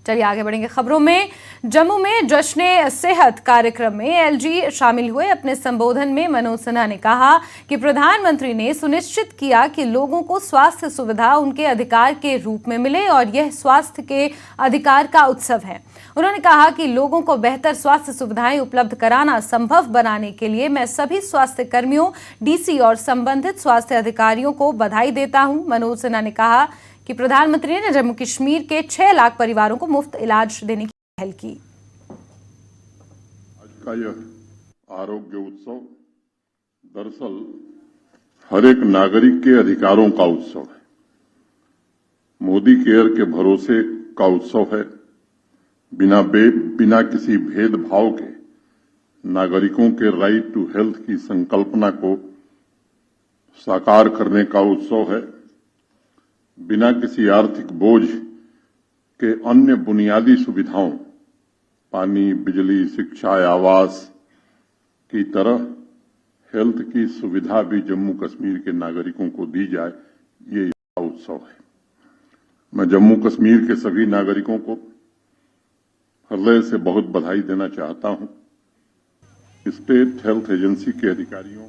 चलिए आगे बढ़ेंगे खबरों में। जम्मू में जश्न सेहत कार्यक्रम में एलजी शामिल हुए। अपने संबोधन में मनोज सिन्हा ने कहा कि प्रधानमंत्री ने सुनिश्चित किया कि लोगों को स्वास्थ्य सुविधा उनके अधिकार के रूप में मिले और यह स्वास्थ्य के अधिकार का उत्सव है। उन्होंने कहा कि लोगों को बेहतर स्वास्थ्य सुविधाएं उपलब्ध कराना संभव बनाने के लिए मैं सभी स्वास्थ्य कर्मियों, डीसी और संबंधित स्वास्थ्य अधिकारियों को बधाई देता हूं। मनोज सिन्हा ने कहा कि प्रधानमंत्री ने जम्मू कश्मीर के 6 लाख परिवारों को मुफ्त इलाज देने की पहल की। आज का यह आरोग्य उत्सव दरअसल हर एक नागरिक के अधिकारों का उत्सव है, मोदी केयर के भरोसे का उत्सव है। बिना किसी भेदभाव के नागरिकों के राइट टू हेल्थ की संकल्पना को साकार करने का उत्सव है। बिना किसी आर्थिक बोझ के अन्य बुनियादी सुविधाओं, पानी, बिजली, शिक्षा, आवास की तरह हेल्थ की सुविधा भी जम्मू कश्मीर के नागरिकों को दी जाए, ये उत्सव है। मैं जम्मू कश्मीर के सभी नागरिकों को हृदय से बहुत बधाई देना चाहता हूं। स्टेट हेल्थ एजेंसी के अधिकारियों।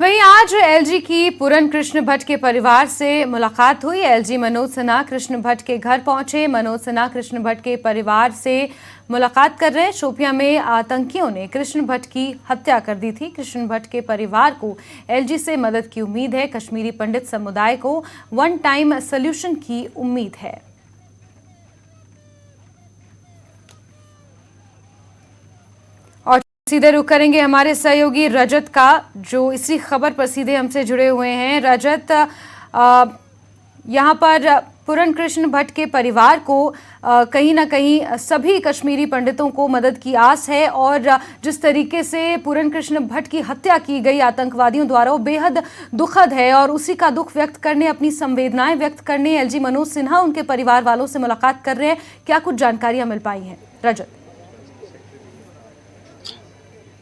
वहीं आज एलजी की पूरन कृष्ण भट्ट के परिवार से मुलाकात हुई। एलजी मनोज सिन्हा कृष्ण भट्ट के घर पहुंचे। मनोज सिन्हा कृष्ण भट्ट के परिवार से मुलाकात कर रहे हैं। शोपियां में आतंकियों ने कृष्ण भट्ट की हत्या कर दी थी। कृष्ण भट्ट के परिवार को एलजी से मदद की उम्मीद है। कश्मीरी पंडित समुदाय को वन टाइम सोल्यूशन की उम्मीद है। सीधे रुख करेंगे हमारे सहयोगी रजत का, जो इसी खबर पर सीधे हमसे जुड़े हुए हैं। रजत, यहाँ पर पूरन कृष्ण भट्ट के परिवार को कहीं ना कहीं सभी कश्मीरी पंडितों को मदद की आस है और जिस तरीके से पूरन कृष्ण भट्ट की हत्या की गई आतंकवादियों द्वारा वो बेहद दुखद है और उसी का दुख व्यक्त करने, अपनी संवेदनाएं व्यक्त करने एलजी मनोज सिन्हा उनके परिवार वालों से मुलाकात कर रहे हैं। क्या कुछ जानकारियां मिल पाई हैं रजत?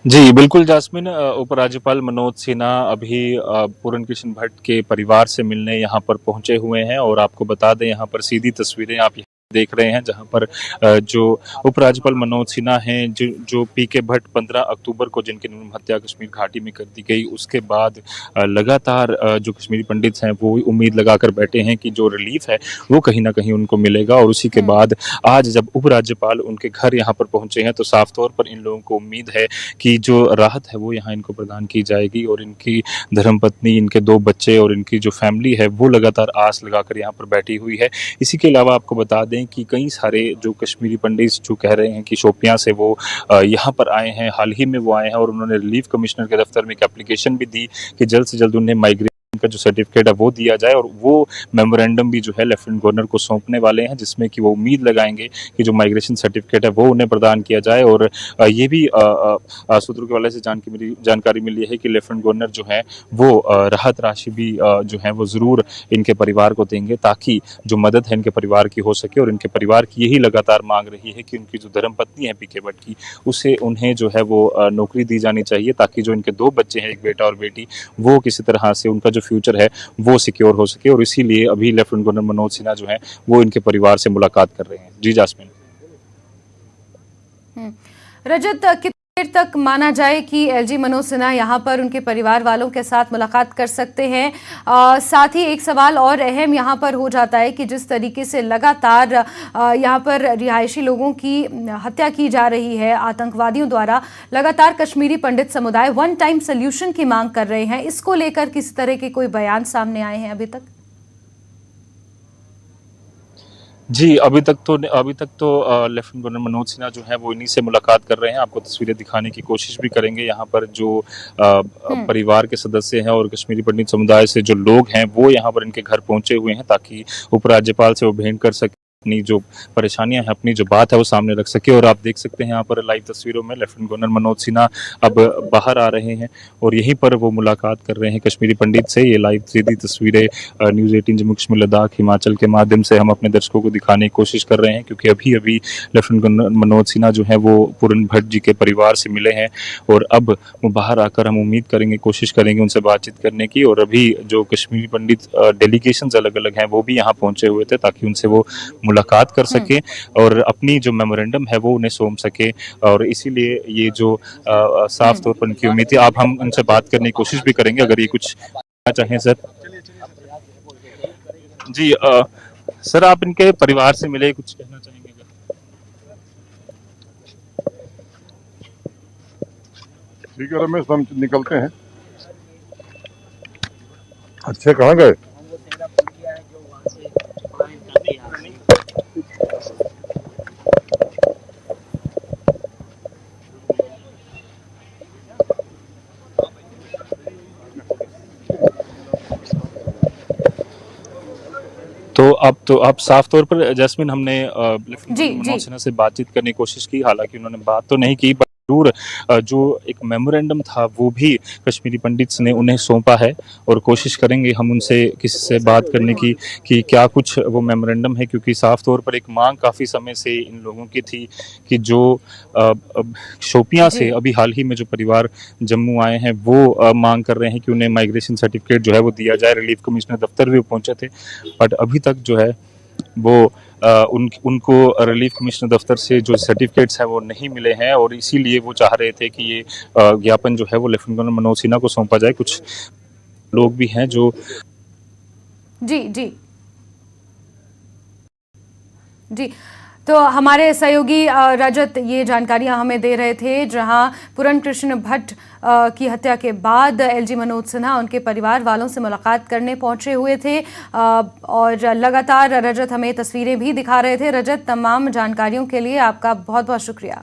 जी बिल्कुल जास्मिन, उपराज्यपाल मनोज सिन्हा अभी पूरन कृष्ण भट्ट के परिवार से मिलने यहाँ पर पहुंचे हुए हैं और आपको बता दें यहाँ पर सीधी तस्वीरें आप देख रहे हैं जहां पर जो उपराज्यपाल मनोज सिन्हा हैं, जो पीके भट्ट 15 अक्टूबर को जिनकी निर्मम हत्या कश्मीर घाटी में कर दी गई, उसके बाद लगातार जो कश्मीरी पंडित हैं वो उम्मीद लगाकर बैठे हैं कि जो रिलीफ है वो कहीं ना कहीं उनको मिलेगा। और उसी के बाद आज जब उपराज्यपाल उनके घर यहाँ पर पहुंचे हैं तो साफ तौर पर इन लोगों को उम्मीद है कि जो राहत है वो यहाँ इनको प्रदान की जाएगी और इनकी धर्मपत्नी, इनके 2 बच्चे और इनकी जो फैमिली है वो लगातार आस लगाकर यहाँ पर बैठी हुई है। इसी के अलावा आपको बता दें कि कई सारे जो कश्मीरी पंडित जो कह रहे हैं कि शोपियां से वो यहाँ पर आए हैं, हाल ही में वो आए हैं और उन्होंने रिलीफ कमिश्नर के दफ्तर में एक एप्लीकेशन भी दी कि जल्द से जल्द उन्हें माइग्रेशन का जो सर्टिफिकेट है वो दिया जाए और वो मेमोरेंडम भी जो है लेफ्टिनेंट गवर्नर को सौंपने वाले हैं, जिसमें कि वो उम्मीद लगाएंगे कि जो माइग्रेशन सर्टिफिकेट है वो उन्हें प्रदान किया जाए। और ये भी सूत्रों के वाले से जानकारी मिली है कि लेफ्टिनेंट गवर्नर जो है वो राहत राशि भी जो है वो जरूर इनके परिवार को देंगे ताकि जो मदद है इनके परिवार की हो सके। और इनके परिवार की यही लगातार मांग रही है कि उनकी जो धर्मपत्नी है पीके भट्ट की, उसे उन्हें जो है वो नौकरी दी जानी चाहिए ताकि जो इनके 2 बच्चे हैं, एक बेटा और बेटी, वो किसी तरह से उनका जो फ्यूचर है वो सिक्योर हो सके। और इसीलिए अभी लेफ्टिनेंट गवर्नर मनोज सिन्हा जो है वो इनके परिवार से मुलाकात कर रहे हैं। जी जास्मिन। रजत, कितनी देर तक माना जाए कि एलजी मनोज सिन्हा यहाँ पर उनके परिवार वालों के साथ मुलाकात कर सकते हैं? साथ ही एक सवाल और अहम यहाँ पर हो जाता है कि जिस तरीके से लगातार यहाँ पर रिहायशी लोगों की हत्या की जा रही है आतंकवादियों द्वारा, लगातार कश्मीरी पंडित समुदाय वन टाइम सोल्यूशन की मांग कर रहे हैं। इसको लेकर किस तरह के कोई बयान सामने आए हैं अभी तक? जी अभी तक तो लेफ्टिनेंट गवर्नर मनोज सिन्हा जो है वो इन्हीं से मुलाकात कर रहे हैं। आपको तस्वीरें दिखाने की कोशिश भी करेंगे। यहाँ पर जो परिवार के सदस्य हैं और कश्मीरी पंडित समुदाय से जो लोग हैं वो यहाँ पर इनके घर पहुंचे हुए हैं ताकि उपराज्यपाल से वो भेंट कर सके। अपनी जो परेशानियां हैं, अपनी जो बात है वो सामने रख सके। और आप देख सकते हैं यहाँ पर लाइव तस्वीरों में लेफ्टिनेंट गवर्नर मनोज सिन्हा अब बाहर आ रहे हैं और यहीं पर वो मुलाकात कर रहे हैं कश्मीरी पंडित से। ये लाइव सीधी तस्वीरें न्यूज़ 18 जम्मू कश्मीर लद्दाख हिमाचल के माध्यम से हम अपने दर्शकों को दिखाने की कोशिश कर रहे हैं, क्योंकि अभी अभी लेफ्टिनेंट गवर्नर मनोज सिन्हा जो है वो पूरन भट्ट जी के परिवार से मिले हैं और अब वो बाहर आकर हम उम्मीद करेंगे, कोशिश करेंगे उनसे बातचीत करने की। और अभी जो कश्मीरी पंडित डेलीगेशंस अलग अलग हैं वो भी यहाँ पहुंचे हुए थे ताकि उनसे वो मुलाकात कर सके और अपनी जो मेमोरेंडम है वो उन्हें सौंप सके। और इसीलिए ये जो साफ तौर पर उनकी उम्मीद थी। अब हम उनसे बात करने की कोशिश भी करेंगे अगर ये कुछ चाहें। सर जी, सर आप इनके परिवार से मिले, कुछ कहना चाहेंगे? ठीक है रमेश, हम निकलते हैं। अच्छे कहाँ गए? तो अब साफ तौर पर जैस्मिन हमने जी मनोज सिन्हा से बातचीत करने की कोशिश की, हालांकि उन्होंने बात तो नहीं की, पर जरूर जो एक मेमोरेंडम था वो भी कश्मीरी पंडित्स ने उन्हें सौंपा है और कोशिश करेंगे हम उनसे किसी से बात करने की कि क्या कुछ वो मेमोरेंडम है, क्योंकि साफ तौर पर एक मांग काफ़ी समय से इन लोगों की थी कि जो शोपियां से अभी हाल ही में जो परिवार जम्मू आए हैं वो मांग कर रहे हैं कि उन्हें माइग्रेशन सर्टिफिकेट जो है वो दिया जाए। रिलीफ कमिश्नर दफ्तर भी पहुंचे थे, बट अभी तक जो है वो उनको रिलीफ कमिश्नर दफ्तर से जो सर्टिफिकेट्स हैं वो नहीं मिले हैं और इसीलिए वो चाह रहे थे कि ये ज्ञापन जो है वो लेफ्टिनेंट गवर्नर मनोज सिन्हा को सौंपा जाए। कुछ लोग भी हैं जो जी तो हमारे सहयोगी रजत ये जानकारियां हमें दे रहे थे, जहां पूरन कृष्ण भट्ट की हत्या के बाद एलजी मनोज सिन्हा उनके परिवार वालों से मुलाकात करने पहुंचे हुए थे और लगातार रजत हमें तस्वीरें भी दिखा रहे थे। रजत, तमाम जानकारियों के लिए आपका बहुत बहुत शुक्रिया।